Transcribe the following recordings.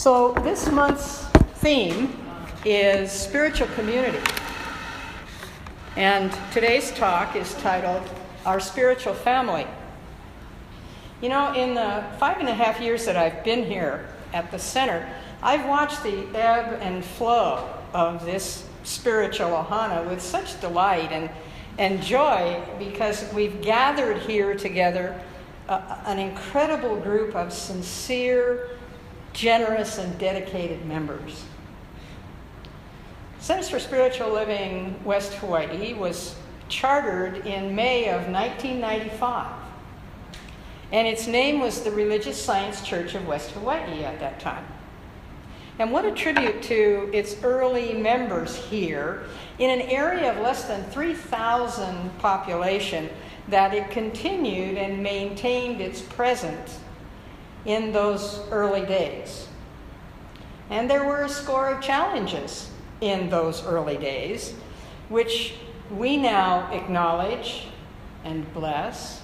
So this month's theme is spiritual community. And today's talk is titled, Our Spiritual Family. You know, in the 5.5 years that I've been here at the center, I've watched the ebb and flow of this spiritual ohana with such delight and joy, because we've gathered here together an incredible group of sincere, generous, and dedicated members. Centers for Spiritual Living West Hawaii was chartered in May of 1995, and its name was the Religious Science Church of West Hawaii at that time. And what a tribute to its early members here in an area of less than 3,000 population, that it continued and maintained its presence in those early days. And there were a score of challenges in those early days, which we now acknowledge and bless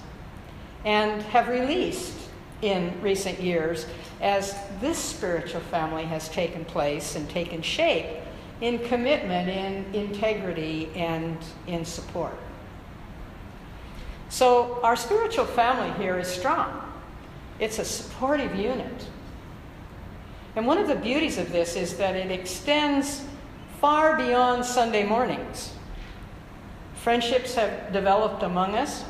and have released in recent years as this spiritual family has taken place and taken shape in commitment, in integrity, and in support. So our spiritual family here is strong. It's a supportive unit. And one of the beauties of this is that it extends far beyond Sunday mornings. Friendships have developed among us.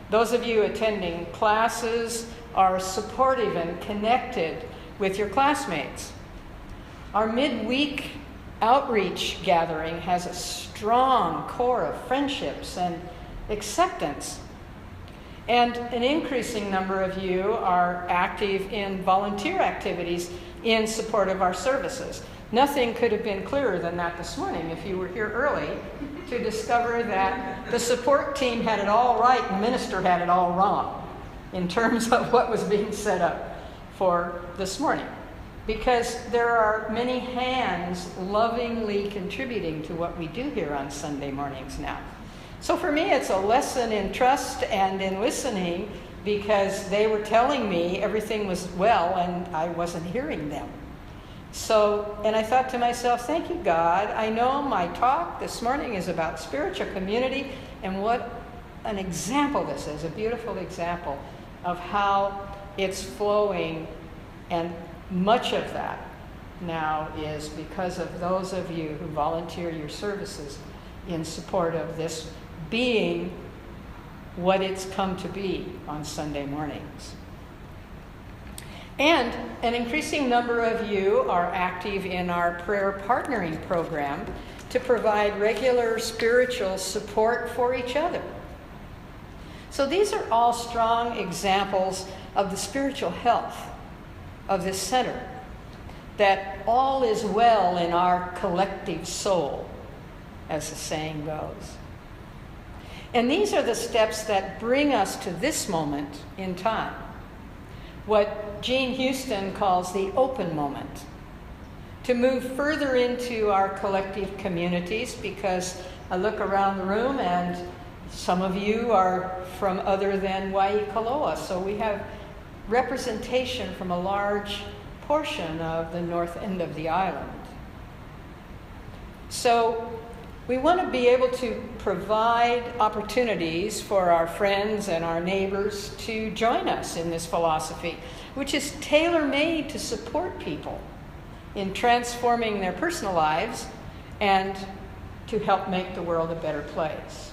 Those of you attending classes are supportive and connected with your classmates. Our midweek outreach gathering has a strong core of friendships and acceptance. And an increasing number of you are active in volunteer activities in support of our services. Nothing could have been clearer than that this morning if you were here early to discover that the support team had it all right and the minister had it all wrong in terms of what was being set up for this morning. Because there are many hands lovingly contributing to what we do here on Sunday mornings now. So for me, it's a lesson in trust and in listening, because they were telling me everything was well and I wasn't hearing them. So, and I thought to myself, thank you, God. I know my talk this morning is about spiritual community, and what an example this is, a beautiful example of how it's flowing. And much of that now is because of those of you who volunteer your services in support of this being what it's come to be on Sunday mornings. And an increasing number of you are active in our prayer partnering program to provide regular spiritual support for each other. So these are all strong examples of the spiritual health of this center, that all is well in our collective soul, as the saying goes. And these are the steps that bring us to this moment in time, what Gene Houston calls the open moment, to move further into our collective communities, because I look around the room and some of you are from other than Waikoloa, so we have representation from a large portion of the north end of the island. So we want to be able to provide opportunities for our friends and our neighbors to join us in this philosophy, which is tailor-made to support people in transforming their personal lives and to help make the world a better place.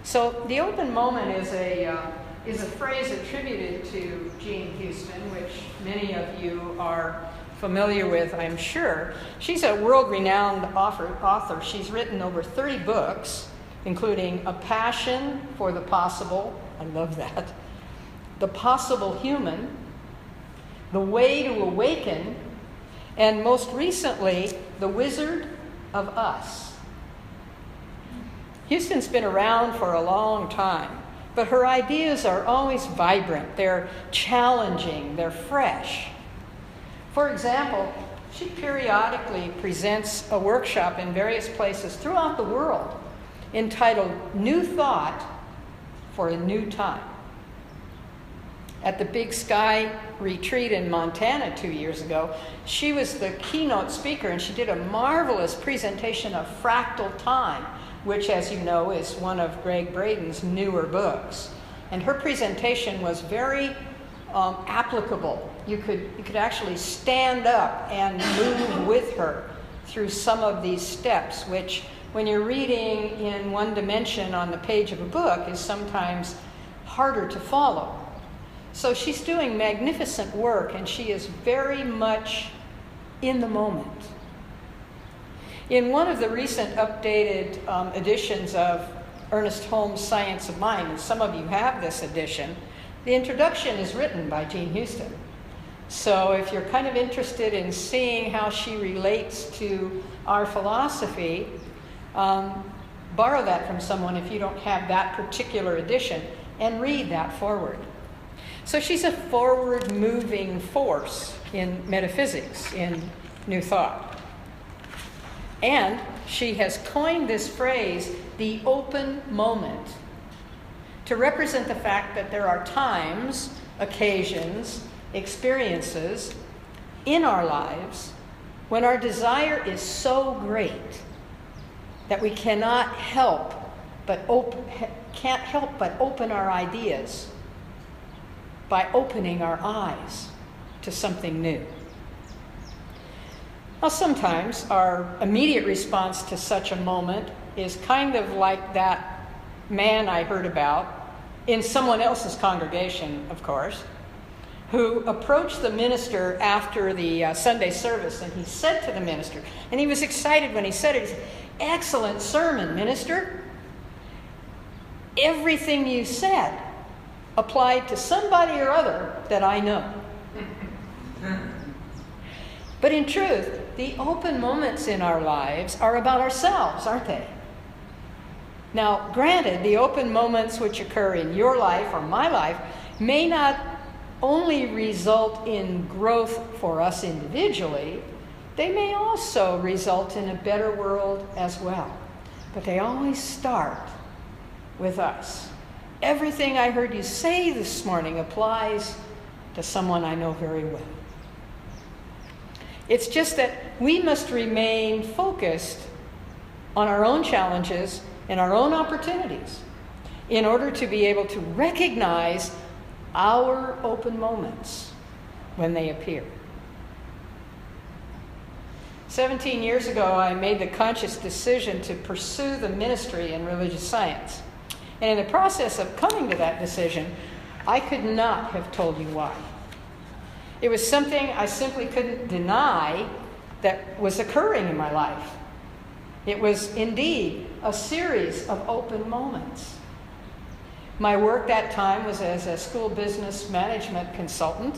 So the open moment is a phrase attributed to Gene Houston, which many of you are familiar with, I'm sure. She's a world-renowned author. She's written over 30 books, including A Passion for the Possible, I love that, The Possible Human, The Way to Awaken, and most recently, The Wizard of Us. Houston's been around for a long time, but her ideas are always vibrant, they're challenging, they're fresh. For example, she periodically presents a workshop in various places throughout the world entitled New Thought for a New Time. at the Big Sky retreat in Montana 2 years ago. She was the keynote speaker, and she did a marvelous presentation of Fractal Time, which, as you know, is one of Greg Braden's newer books. And her presentation was very applicable. You could actually stand up and move with her through some of these steps, which, when you're reading in one dimension on the page of a book, is sometimes harder to follow. So she's doing magnificent work, and she is very much in the moment. In one of the recent updated editions of Ernest Holmes' Science of Mind, and some of you have this edition, the introduction is written by Jean Houston. So if you're kind of interested in seeing how she relates to our philosophy, borrow that from someone if you don't have that particular edition, and read that forward. So she's a forward-moving force in metaphysics, in New Thought. And she has coined this phrase, the open moment, to represent the fact that there are times, occasions, experiences in our lives when our desire is so great that we cannot help but open our ideas by opening our eyes to something new. Well, sometimes our immediate response to such a moment is kind of like that man I heard about in someone else's congregation, of course, who approached the minister after the Sunday service, and he said to the minister, and he was excited when he said it, he said, "Excellent sermon, minister. Everything you said applied to somebody or other that I know." But in truth, the open moments in our lives are about ourselves, aren't they? Now, granted, the open moments which occur in your life or my life may not only result in growth for us individually, they may also result in a better world as well. But they always start with us. Everything I heard you say this morning applies to someone I know very well. It's just that we must remain focused on our own challenges and our own opportunities in order to be able to recognize our open moments when they appear. 17 years ago, I made the conscious decision to pursue the ministry in religious science. And in the process of coming to that decision, I could not have told you why. It was something I simply couldn't deny that was occurring in my life. It was indeed a series of open moments. My work that time was as a school business management consultant,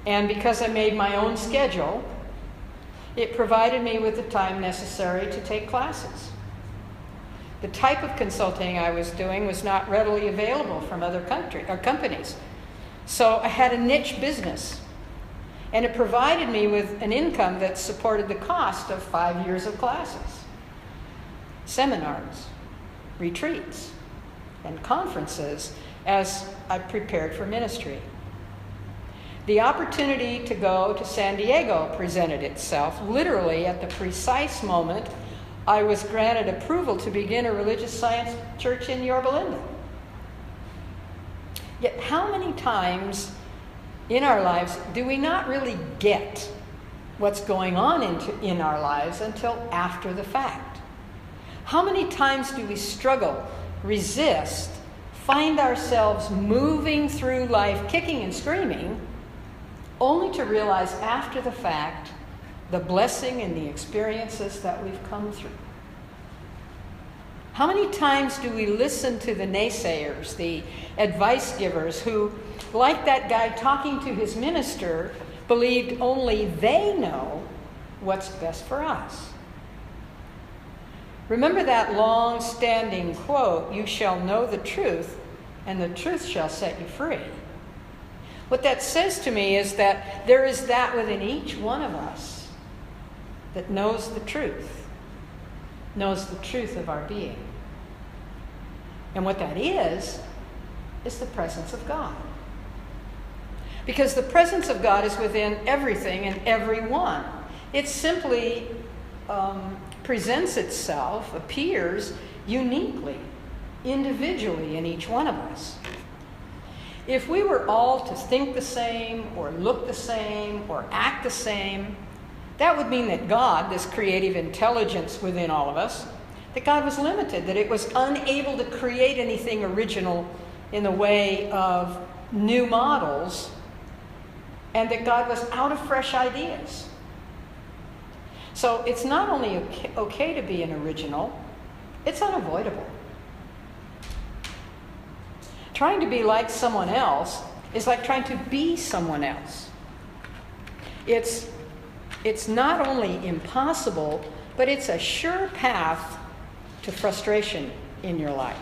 and because I made my own schedule, it provided me with the time necessary to take classes. The type of consulting I was doing was not readily available from other companies. So I had a niche business, and it provided me with an income that supported the cost of 5 years of classes, seminars, retreats, and conferences as I prepared for ministry. The opportunity to go to San Diego presented itself literally at the precise moment I was granted approval to begin a religious science church in Yorba Linda. Yet how many times in our lives do we not really get what's going on in our lives until after the fact? How many times do we struggle, resist, find ourselves moving through life kicking and screaming, only to realize after the fact the blessing and the experiences that we've come through? How many times do we listen to the naysayers, the advice givers who, like that guy talking to his minister, believed only they know what's best for us? Remember that long-standing quote, "You shall know the truth, and the truth shall set you free." What that says to me is that there is that within each one of us that knows the truth of our being. And what that is the presence of God. Because the presence of God is within everything and everyone. It simply presents itself, appears uniquely, individually in each one of us. If we were all to think the same, or look the same, or act the same, that would mean that God, this creative intelligence within all of us, that God was limited, that it was unable to create anything original in the way of new models, and that God was out of fresh ideas. So it's not only okay to be an original, it's unavoidable. Trying to be like someone else is like trying to be someone else. It's not only impossible, but it's a sure path to frustration in your life.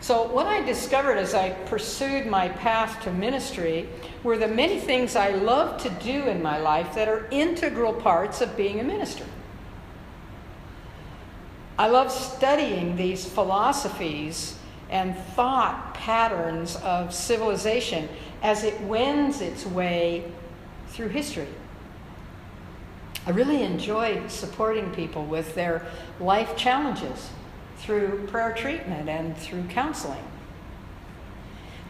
So what I discovered as I pursued my path to ministry were the many things I love to do in my life that are integral parts of being a minister. I love studying these philosophies and thought patterns of civilization as it wends its way through history. I really enjoyed supporting people with their life challenges through prayer treatment and through counseling.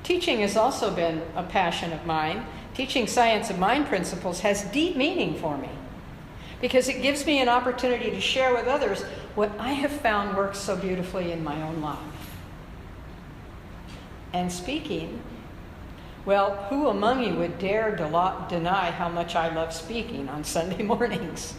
Teaching has also been a passion of mine. Teaching science of mind principles has deep meaning for me because it gives me an opportunity to share with others what I have found works so beautifully in my own life. And speaking, well, who among you would dare deny how much I love speaking on Sunday mornings?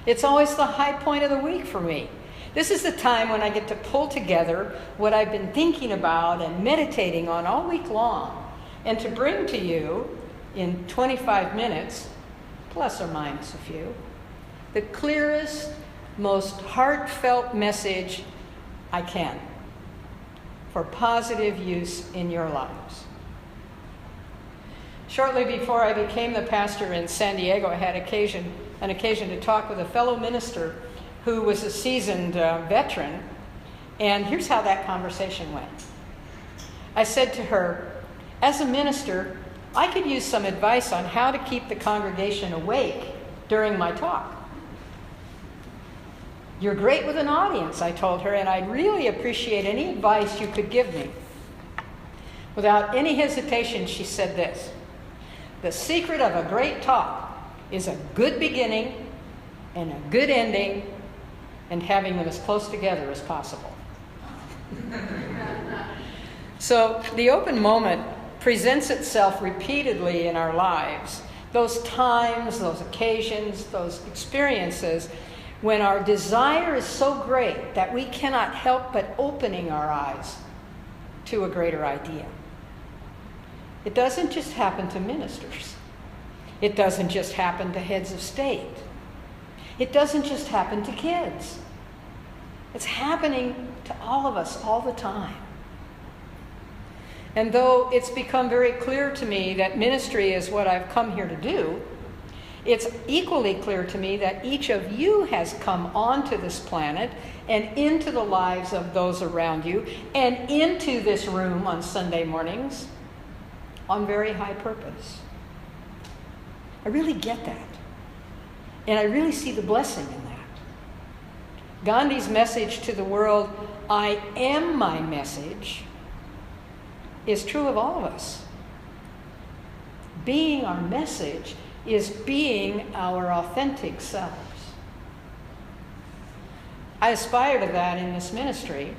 It's always the high point of the week for me. This is the time when I get to pull together what I've been thinking about and meditating on all week long, and to bring to you in 25 minutes, plus or minus a few, the clearest, most heartfelt message I can for positive use in your lives. Shortly before I became the pastor in San Diego, I had an occasion to talk with a fellow minister who was a seasoned veteran, and here's how that conversation went. I said to her, as a minister, I could use some advice on how to keep the congregation awake during my talk. You're great with an audience, I told her, and I'd really appreciate any advice you could give me. Without any hesitation, she said this: the secret of a great talk is a good beginning and a good ending, and having them as close together as possible. So the open moment presents itself repeatedly in our lives. Those times, those occasions, those experiences when our desire is so great that we cannot help but opening our eyes to a greater idea. It doesn't just happen to ministers. It doesn't just happen to heads of state. It doesn't just happen to kids. It's happening to all of us all the time. And though it's become very clear to me that ministry is what I've come here to do, it's equally clear to me that each of you has come onto this planet and into the lives of those around you and into this room on Sunday mornings on very high purpose. I really get that. And I really see the blessing in that. Gandhi's message to the world, I am my message, is true of all of us. Being our message is being our authentic selves. I aspire to that in this ministry.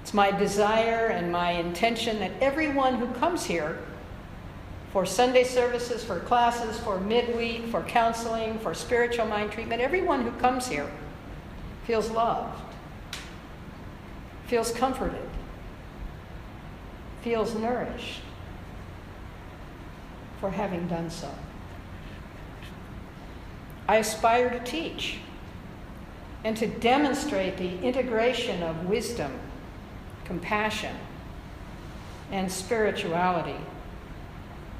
It's my desire and my intention that everyone who comes here for Sunday services, for classes, for midweek, for counseling, for spiritual mind treatment, everyone who comes here feels loved, feels comforted, feels nourished for having done so. I aspire to teach and to demonstrate the integration of wisdom, compassion, and spirituality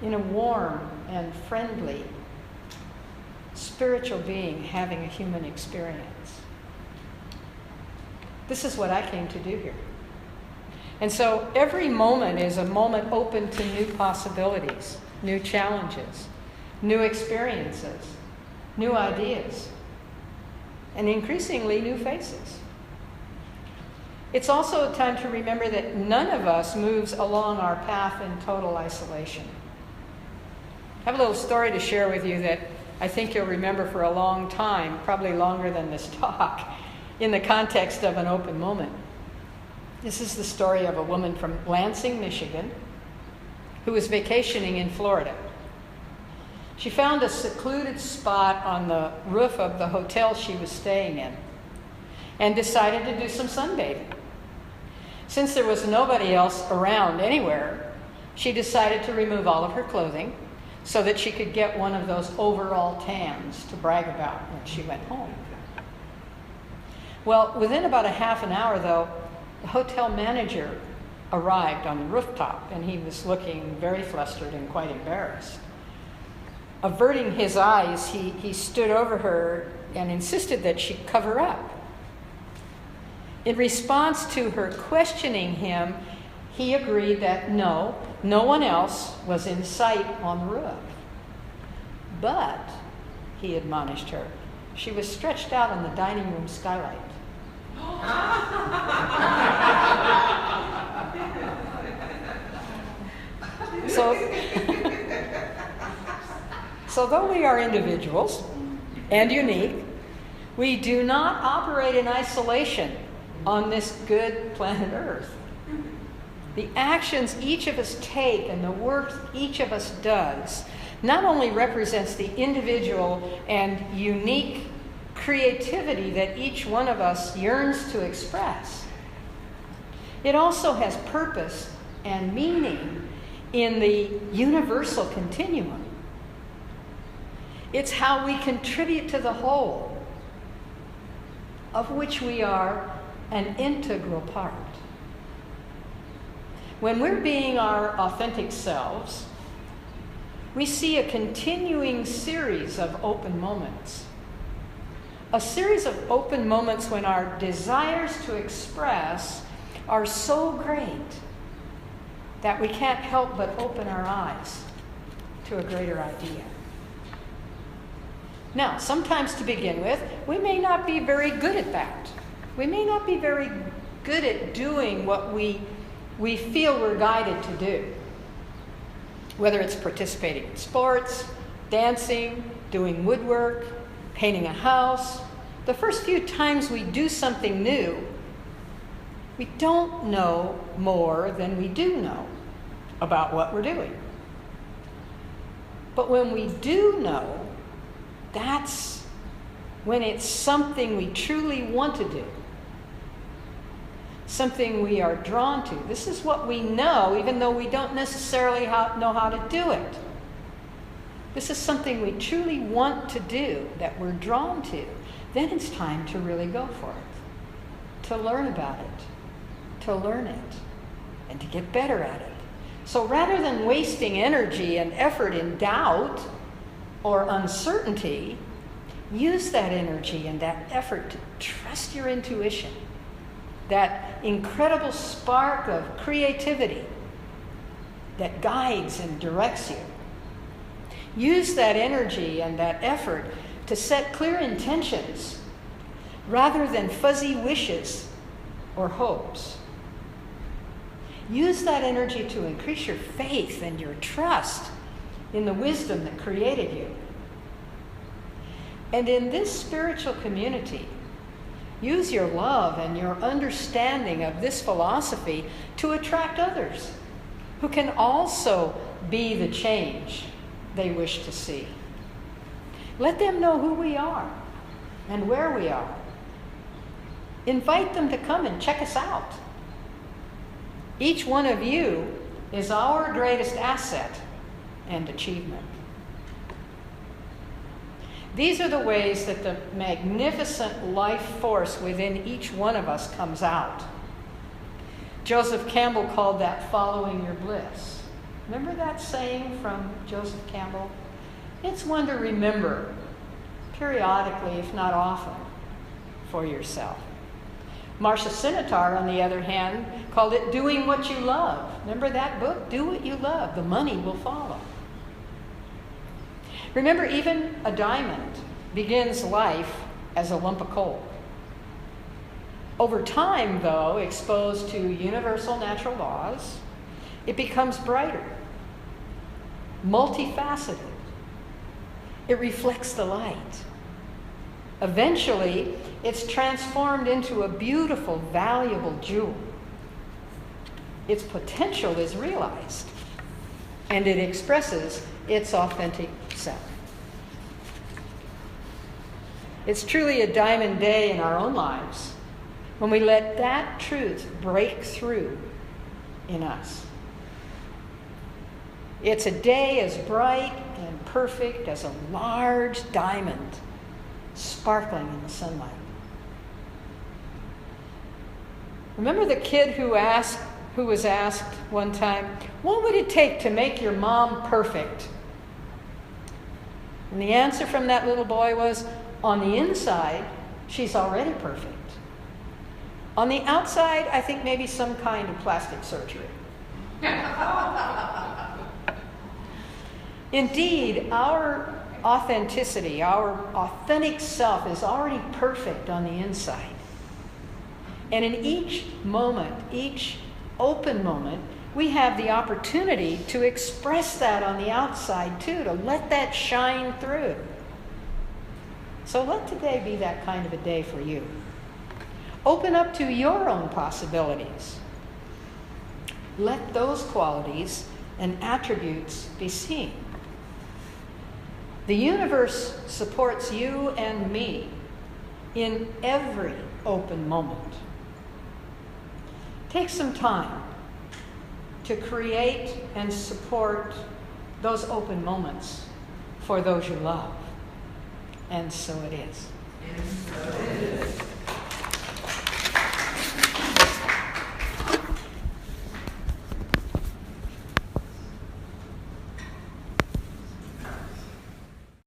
in a warm and friendly spiritual being having a human experience. This is what I came to do here. And so every moment is a moment open to new possibilities, new challenges, new experiences, new ideas, and increasingly new faces. It's also a time to remember that none of us moves along our path in total isolation. I have a little story to share with you that I think you'll remember for a long time, probably longer than this talk, in the context of an open moment. This is the story of a woman from Lansing, Michigan, who was vacationing in Florida. She found a secluded spot on the roof of the hotel she was staying in and decided to do some sunbathing. Since there was nobody else around anywhere, she decided to remove all of her clothing so that she could get one of those overall tans to brag about when she went home. Well, within about a half an hour, though, the hotel manager arrived on the rooftop, and he was looking very flustered and quite embarrassed. Averting his eyes, he stood over her and insisted that she cover up. In response to her questioning him, he agreed that no one else was in sight on the roof. But, he admonished her, she was stretched out on the dining room skylight. So though we are individuals and unique, we do not operate in isolation on this good planet Earth. The actions each of us take and the work each of us does not only represents the individual and unique creativity that each one of us yearns to express, it also has purpose and meaning in the universal continuum. It's how we contribute to the whole, of which we are an integral part. When we're being our authentic selves, we see a continuing series of open moments. A series of open moments when our desires to express are so great that we can't help but open our eyes to a greater idea. Now, sometimes to begin with, we may not be very good at that. We may not be very good at doing what we feel we're guided to do. Whether it's participating in sports, dancing, doing woodwork, painting a house, the first few times we do something new, we don't know more than we do know about what we're doing. But when we do know, that's when it's something we truly want to do, something we are drawn to. This is what we know, even though we don't necessarily know how to do it. This is something we truly want to do, that we're drawn to. Then it's time to really go for it, to learn about it, to learn it, and to get better at it. So rather than wasting energy and effort in doubt or uncertainty, use that energy and that effort to trust your intuition, that incredible spark of creativity that guides and directs you. Use that energy and that effort to set clear intentions rather than fuzzy wishes or hopes. Use that energy to increase your faith and your trust in the wisdom that created you. And in this spiritual community, use your love and your understanding of this philosophy to attract others who can also be the change they wish to see. Let them know who we are and where we are. Invite them to come and check us out. Each one of you is our greatest asset and achievement. These are the ways that the magnificent life force within each one of us comes out. Joseph Campbell called that following your bliss. Remember that saying from Joseph Campbell? It's one to remember periodically, if not often, for yourself. Marcia Sinitar, on the other hand, called it doing what you love. Remember that book? Do what you love. The money will follow. Remember, even a diamond begins life as a lump of coal. Over time, though, exposed to universal natural laws, it becomes brighter, multifaceted. It reflects the light. Eventually, it's transformed into a beautiful, valuable jewel. Its potential is realized, and it expresses its authentic self. It's truly a diamond day in our own lives when we let that truth break through in us. It's a day as bright and perfect as a large diamond sparkling in the sunlight. Remember the kid who was asked one time, what would it take to make your mom perfect? And the answer from that little boy was, on the inside, she's already perfect. On the outside, I think maybe some kind of plastic surgery. Indeed, our authenticity, our authentic self is already perfect on the inside. And in each moment, each open moment, we have the opportunity to express that on the outside too, to let that shine through. So let today be that kind of a day for you. Open up to your own possibilities. Let those qualities and attributes be seen. The universe supports you and me in every open moment. Take some time to create and support those open moments for those you love. And so it is. And so it is.